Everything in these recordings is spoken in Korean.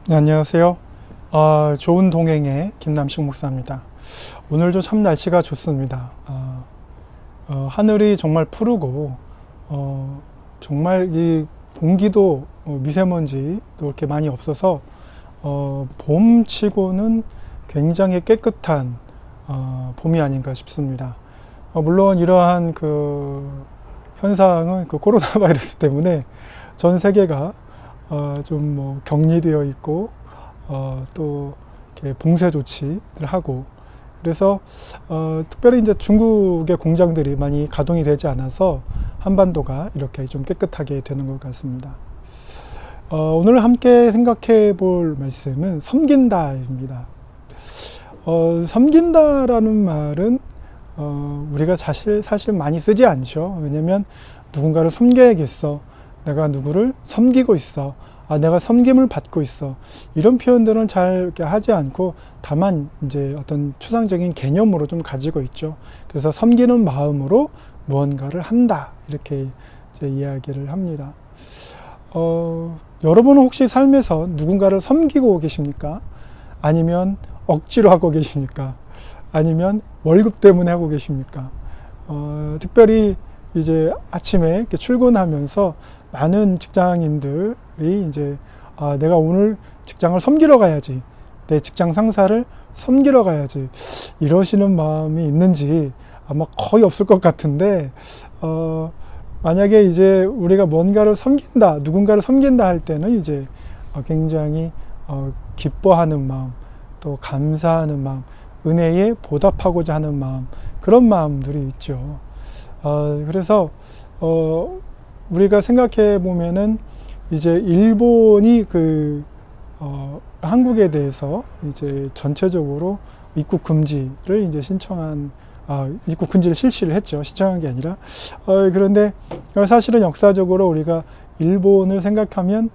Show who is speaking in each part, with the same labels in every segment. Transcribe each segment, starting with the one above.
Speaker 1: 네, 안녕하세요. 좋은 동행의 김남식 목사입니다. 오늘도 참 날씨가 좋습니다. 하늘이 정말 푸르고 정말 이 공기도 미세먼지도 이렇게 많이 없어서 봄치고는 굉장히 깨끗한 봄이 아닌가 싶습니다. 물론 이러한 그 현상은 그 코로나 바이러스 때문에 전 세계가 좀 뭐 격리되어 있고 또 이렇게 봉쇄 조치를 하고 그래서 특별히 이제 중국의 공장들이 많이 가동이 되지 않아서 한반도가 이렇게 좀 깨끗하게 되는 것 같습니다. 오늘 함께 생각해 볼 말씀은 섬긴다입니다. 섬긴다라는 말은 우리가 사실 많이 쓰지 않죠. 왜냐면 누군가를 섬겨야겠어. 내가 누구를 섬기고 있어. 내가 섬김을 받고 있어. 이런 표현들은 잘 이렇게 하지 않고 다만 이제 어떤 추상적인 개념으로 좀 가지고 있죠. 그래서 섬기는 마음으로 무언가를 한다. 이렇게 이제 이야기를 합니다. 여러분은 혹시 삶에서 누군가를 섬기고 계십니까? 아니면 억지로 하고 계십니까? 아니면 월급 때문에 하고 계십니까? 특별히 이제 아침에 이렇게 출근하면서 많은 직장인들이 이제 내가 오늘 직장을 섬기러 가야지, 내 직장 상사를 섬기러 가야지 이러시는 마음이 있는지 아마 거의 없을 것 같은데 만약에 이제 우리가 뭔가를 섬긴다, 누군가를 섬긴다 할 때는 이제 굉장히 기뻐하는 마음, 또 감사하는 마음, 은혜에 보답하고자 하는 마음, 그런 마음들이 있죠. 그래서 우리가 생각해 보면은 이제 일본이 한국에 대해서 이제 전체적으로 입국 금지를 이제 입국 금지를 실시를 했죠. 신청한 게 아니라. 그런데 사실은 역사적으로 우리가 일본을 생각하면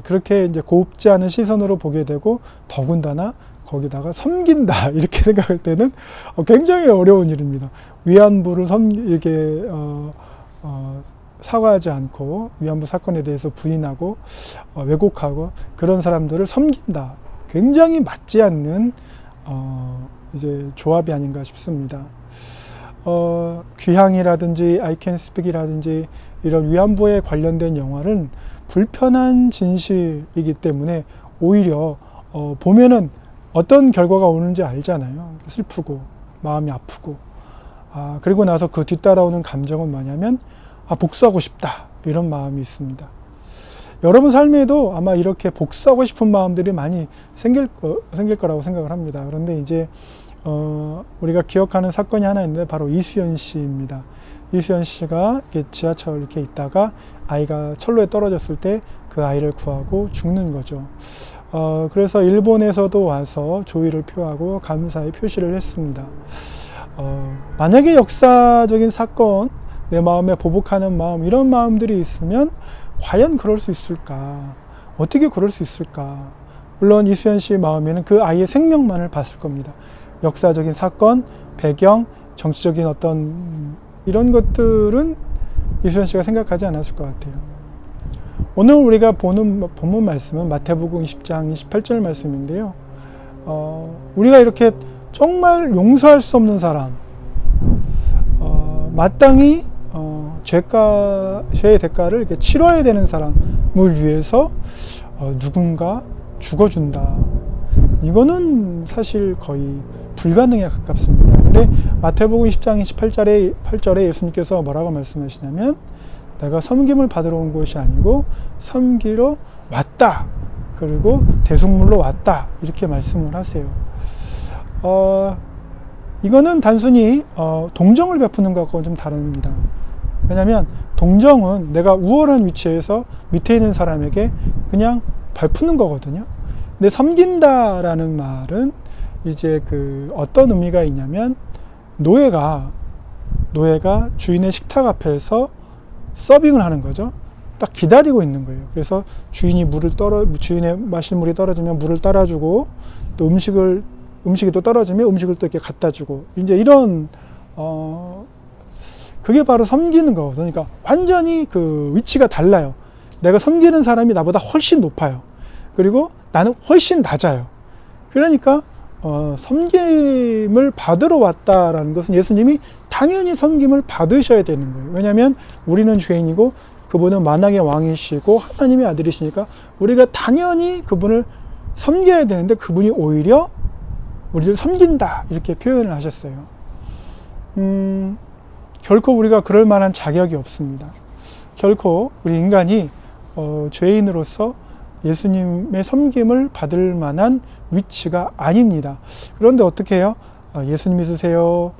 Speaker 1: 그렇게 이제 곱지 않은 시선으로 보게 되고 더군다나 거기다가 섬긴다 이렇게 생각할 때는 굉장히 어려운 일입니다. 위안부를 이렇게 사과하지 않고 위안부 사건에 대해서 부인하고 왜곡하고 그런 사람들을 섬긴다. 굉장히 맞지 않는 이제 조합이 아닌가 싶습니다. 귀향이라든지 I Can Speak이라든지 이런 위안부에 관련된 영화는 불편한 진실이기 때문에 오히려 보면은 어떤 결과가 오는지 알잖아요. 슬프고 마음이 아프고 그리고 나서 그 뒤따라오는 감정은 뭐냐면 복수하고 싶다 이런 마음이 있습니다. 여러분 삶에도 아마 이렇게 복수하고 싶은 마음들이 많이 생길 거라고 생각을 합니다. 그런데 이제 우리가 기억하는 사건이 하나 있는데 바로 이수연 씨입니다. 이수연 씨가 이렇게 지하철 이렇게 있다가 아이가 철로에 떨어졌을 때 그 아이를 구하고 죽는 거죠. 그래서 일본에서도 와서 조의를 표하고 감사의 표시를 했습니다. 만약에 역사적인 사건, 내 마음에 보복하는 마음, 이런 마음들이 있으면 과연 그럴 수 있을까? 어떻게 그럴 수 있을까? 물론 이수연 씨 마음에는 그 아이의 생명만을 봤을 겁니다. 역사적인 사건, 배경, 정치적인 어떤 이런 것들은 이수연 씨가 생각하지 않았을 것 같아요. 오늘 우리가 보는 본문 말씀은 마태복음 20장 28절 말씀인데요. 우리가 이렇게 정말 용서할 수 없는 사람, 마땅히 죄의 대가를 이렇게 치러야 되는 사람을 위해서 누군가 죽어준다. 이거는 사실 거의 불가능에 가깝습니다. 근데 마태복음 10장 28절에 예수님께서 뭐라고 말씀하시냐면 내가 섬김을 받으러 온 것이 아니고 섬기러 왔다. 그리고 대속물로 왔다. 이렇게 말씀을 하세요. 이거는 단순히 동정을 베푸는 것하고는 좀 다릅니다. 왜냐하면 동정은 내가 우월한 위치에서 밑에 있는 사람에게 그냥 베푸는 거거든요. 근데 섬긴다라는 말은 이제 어떤 의미가 있냐면 노예가 주인의 식탁 앞에서 서빙을 하는 거죠. 딱 기다리고 있는 거예요. 그래서 주인의 마실 물이 떨어지면 물을 따라주고 또 음식이 또 떨어지면 음식을 또 이렇게 갖다 주고 이제 이런 그게 바로 섬기는 거거든요. 그러니까 완전히 그 위치가 달라요. 내가 섬기는 사람이 나보다 훨씬 높아요. 그리고 나는 훨씬 낮아요. 그러니까 섬김을 받으러 왔다라는 것은 예수님이 당연히 섬김을 받으셔야 되는 거예요. 왜냐하면 우리는 죄인이고 그분은 만왕의 왕이시고 하나님의 아들이시니까 우리가 당연히 그분을 섬겨야 되는데 그분이 오히려 우리를 섬긴다 이렇게 표현을 하셨어요. 결코 우리가 그럴 만한 자격이 없습니다. 결코 우리 인간이 죄인으로서 예수님의 섬김을 받을 만한 위치가 아닙니다. 그런데 어떻게 해요? 예수님 믿으세요.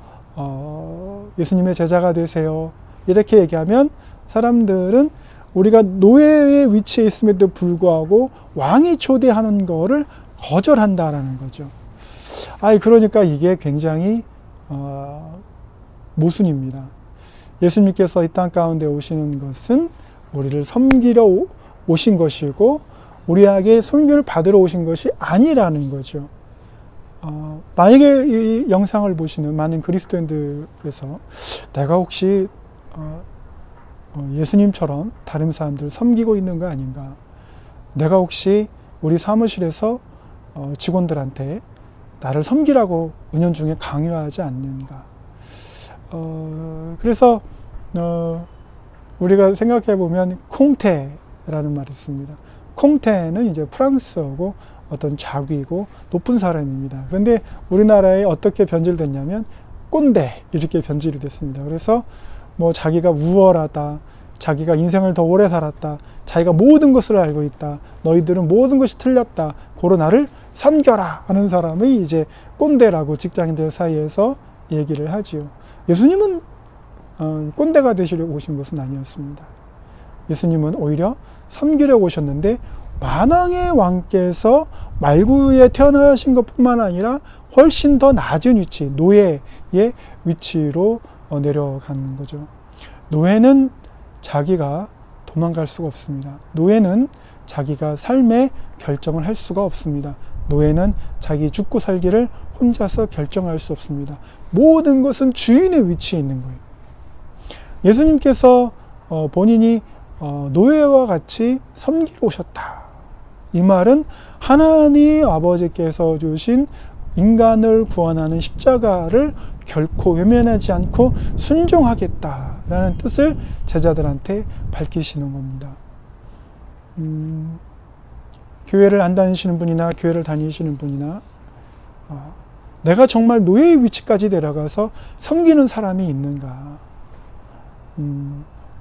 Speaker 1: 예수님의 제자가 되세요. 이렇게 얘기하면 사람들은 우리가 노예의 위치에 있음에도 불구하고 왕이 초대하는 거를 거절한다라는 거죠. 그러니까 이게 굉장히 모순입니다. 예수님께서 이 땅 가운데 오시는 것은 우리를 섬기러 오신 것이고 우리에게 섬김을 받으러 오신 것이 아니라는 거죠. 만약에 이 영상을 보시는 많은 그리스도인들께서 내가 혹시 예수님처럼 다른 사람들 섬기고 있는 거 아닌가? 내가 혹시 우리 사무실에서 직원들한테 나를 섬기라고 은연중에 강요하지 않는가? 그래서 우리가 생각해 보면 콩테라는 말이 있습니다. 콩테는 이제 프랑스어고 어떤 자귀고 높은 사람입니다. 그런데 우리나라에 어떻게 변질됐냐면 꼰대 이렇게 변질이 됐습니다. 그래서 뭐 자기가 우월하다, 자기가 인생을 더 오래 살았다, 자기가 모든 것을 알고 있다, 너희들은 모든 것이 틀렸다, 고로 나를 섬겨라 하는 사람이 이제 꼰대라고 직장인들 사이에서 얘기를 하지요. 예수님은 꼰대가 되시려고 오신 것은 아니었습니다. 예수님은 오히려 섬기려고 오셨는데 만왕의 왕께서 말구에 태어나신 것뿐만 아니라 훨씬 더 낮은 위치, 노예의 위치로 내려간 거죠. 노예는 자기가 도망갈 수가 없습니다. 노예는 자기가 삶의 결정을 할 수가 없습니다. 노예는 자기 죽고 살기를 혼자서 결정할 수 없습니다. 모든 것은 주인의 위치에 있는 거예요. 예수님께서 본인이 노예와 같이 섬기러 오셨다. 이 말은 하나님 아버지께서 주신 인간을 구원하는 십자가를 결코 외면하지 않고 순종하겠다라는 뜻을 제자들한테 밝히시는 겁니다. 교회를 안 다니시는 분이나 교회를 다니시는 분이나 내가 정말 노예의 위치까지 내려가서 섬기는 사람이 있는가?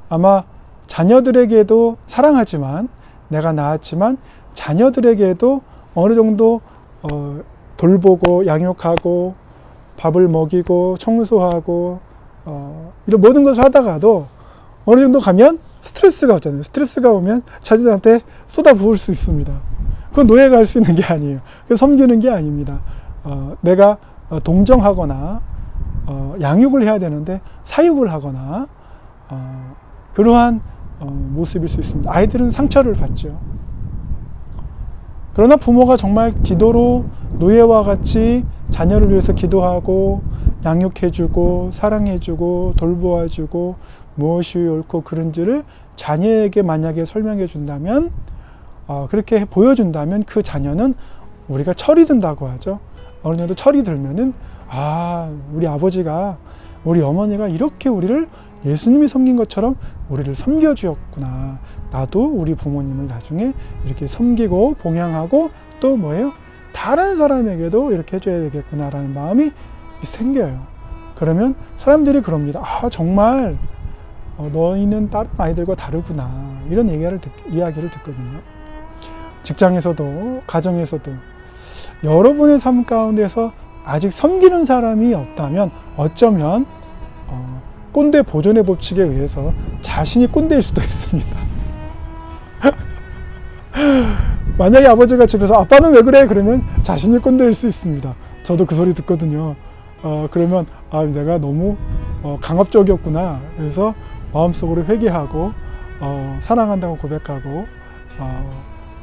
Speaker 1: 아마 자녀들에게도 사랑하지만 내가 낳았지만 자녀들에게도 어느 정도 돌보고 양육하고 밥을 먹이고 청소하고 이런 모든 것을 하다가도 어느 정도 가면 스트레스가 오잖아요. 스트레스가 오면 자녀들한테 쏟아부을 수 있습니다. 그건 노예가 할 수 있는 게 아니에요. 그래서 섬기는 게 아닙니다. 내가 동정하거나 양육을 해야 되는데 사육을 하거나 그러한 모습일 수 있습니다. 아이들은 상처를 받죠. 그러나 부모가 정말 기도로 노예와 같이 자녀를 위해서 기도하고 양육해주고 사랑해주고 돌보아주고 무엇이 옳고 그른지를 자녀에게 만약에 설명해 준다면 그렇게 보여준다면 그 자녀는 우리가 철이 든다고 하죠. 어느 정도 철이 들면은 우리 아버지가 우리 어머니가 이렇게 우리를 예수님이 섬긴 것처럼 우리를 섬겨주었구나. 나도 우리 부모님을 나중에 이렇게 섬기고 봉양하고 또 뭐예요? 다른 사람에게도 이렇게 해줘야 되겠구나라는 마음이 생겨요. 그러면 사람들이 그럽니다. 정말 너희는 다른 아이들과 다르구나. 이런 이야기를 듣거든요. 직장에서도 가정에서도 여러분의 삶 가운데서 아직 섬기는 사람이 없다면 어쩌면 꼰대 보존의 법칙에 의해서 자신이 꼰대일 수도 있습니다. 만약에 아버지가 집에서 아빠는 왜 그래? 그러면 자신이 꼰대일 수 있습니다. 저도 그 소리 듣거든요. 그러면 내가 너무 강압적이었구나. 그래서 마음속으로 회개하고 사랑한다고 고백하고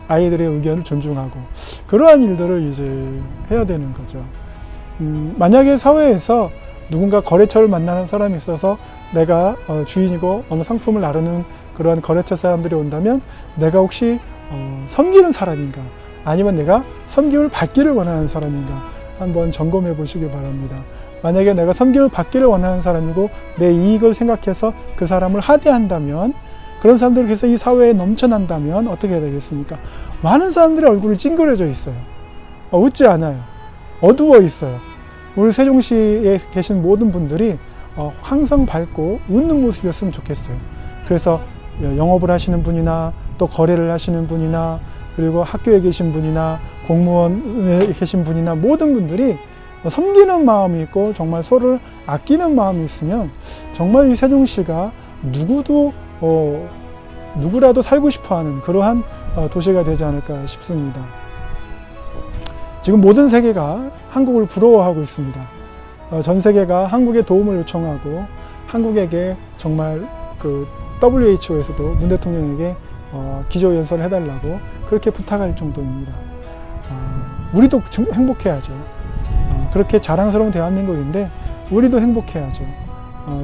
Speaker 1: 아이들의 의견을 존중하고 그러한 일들을 이제 해야 되는 거죠. 만약에 사회에서 누군가 거래처를 만나는 사람이 있어서 내가 주인이고 어느 상품을 나르는 그러한 거래처 사람들이 온다면 내가 혹시 섬기는 사람인가, 아니면 내가 섬김을 받기를 원하는 사람인가 한번 점검해 보시기 바랍니다. 만약에 내가 섬김을 받기를 원하는 사람이고 내 이익을 생각해서 그 사람을 하대한다면, 그런 사람들이 계속 이 사회에 넘쳐난다면 어떻게 해야 되겠습니까? 많은 사람들의 얼굴이 찡그려져 있어요. 웃지 않아요. 어두워 있어요. 우리 세종시에 계신 모든 분들이 항상 밝고 웃는 모습이었으면 좋겠어요. 그래서 영업을 하시는 분이나 또 거래를 하시는 분이나 그리고 학교에 계신 분이나 공무원에 계신 분이나 모든 분들이 섬기는 마음이 있고 정말 서로를 아끼는 마음이 있으면 정말 이 세종시가 누구라도 살고 싶어하는 그러한 도시가 되지 않을까 싶습니다. 지금 모든 세계가 한국을 부러워하고 있습니다. 전 세계가 한국의 도움을 요청하고 한국에게 정말 그 WHO에서도 문 대통령에게 기조연설을 해달라고 그렇게 부탁할 정도입니다. 우리도 행복해야죠. 그렇게 자랑스러운 대한민국인데 우리도 행복해야죠.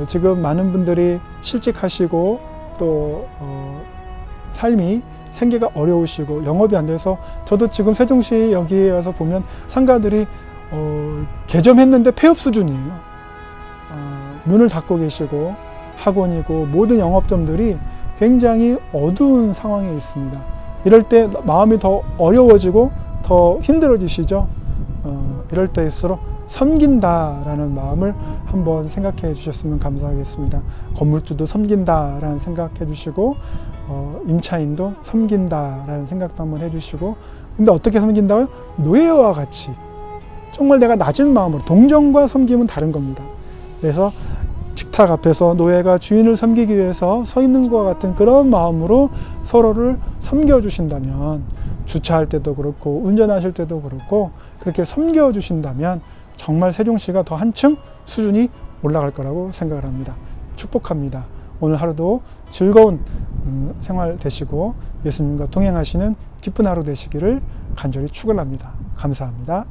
Speaker 1: 지금 많은 분들이 실직하시고 또 삶이 생계가 어려우시고 영업이 안 돼서, 저도 지금 세종시 여기에 와서 보면 상가들이 개점했는데 폐업 수준이에요. 문을 닫고 계시고 학원이고 모든 영업점들이 굉장히 어두운 상황에 있습니다. 이럴 때 마음이 더 어려워지고 더 힘들어지시죠. 이럴 때일수록 섬긴다라는 마음을 한번 생각해 주셨으면 감사하겠습니다. 건물주도 섬긴다라는 생각해 주시고 임차인도 섬긴다라는 생각도 한번 해주시고, 근데 어떻게 섬긴다고요? 노예와 같이 정말 내가 낮은 마음으로, 동정과 섬김은 다른 겁니다. 그래서 식탁 앞에서 노예가 주인을 섬기기 위해서 서 있는 것과 같은 그런 마음으로 서로를 섬겨주신다면, 주차할 때도 그렇고 운전하실 때도 그렇고 그렇게 섬겨주신다면 정말 세종시가 더 한층 수준이 올라갈 거라고 생각을 합니다. 축복합니다. 오늘 하루도 즐거운 생활 되시고 예수님과 동행하시는 기쁜 하루 되시기를 간절히 축원합니다. 감사합니다.